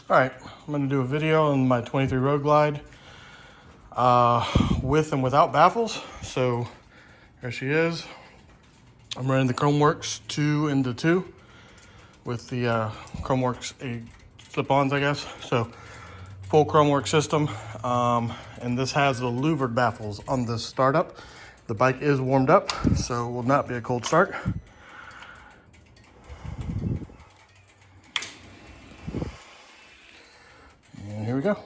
All right, I'm gonna do a video on my 23 Road Glide with and without baffles. So there she is. I'm running the Khrome Werks 2-into-2 with the Khrome Werks slip-ons, I guess. So full Khrome Werks system. And this has the louvered baffles on this startup. The bike is warmed up, so it will not be a cold start. And here we go.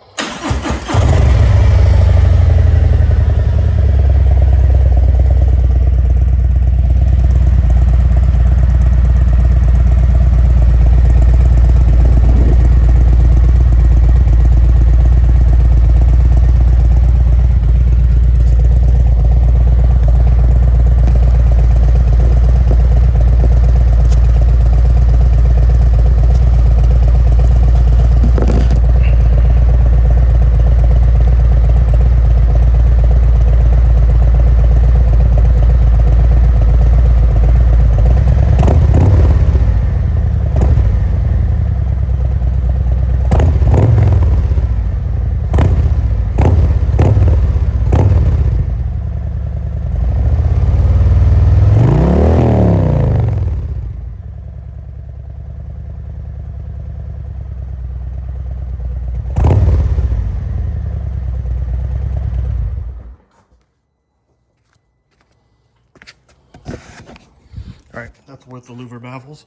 All right, that's with the louvered baffles.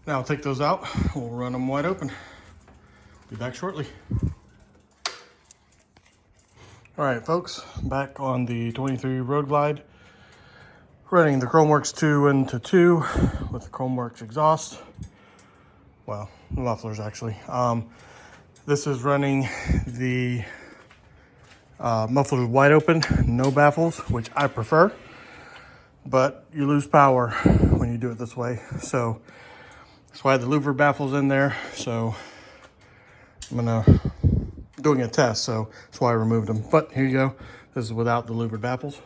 Now I'll take those out. We'll run them wide open. Be back shortly. All right, folks, back on the 23 Road Glide. Running the Khrome Werks 2-into-2 with the Khrome Werks exhaust. Well, the mufflers actually. This is running the mufflers wide open, no baffles, which I prefer. But you lose power when you do it this way. So that's why the louvered baffles in there. So I'm doing a test, so that's why I removed them. But here you go. This is without the louvered baffles.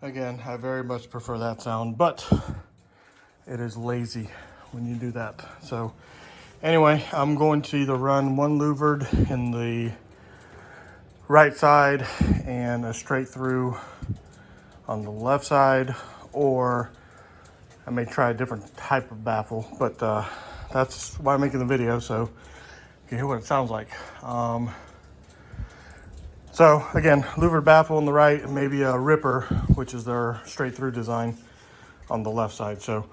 Again, I very much prefer that sound, but it is lazy when you do that. So anyway, I'm going to either run one louvered in the right side and a straight through on the left side, or I may try a different type of baffle, but that's why I'm making the video, so you can hear what it sounds like. So again, louvered baffle on the right, and maybe a ripper, which is their straight through design, on the left side. So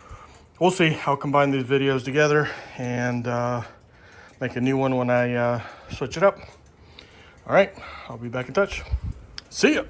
we'll see. I'll combine these videos together and make a new one when I switch it up. All right, I'll be back in touch. See ya.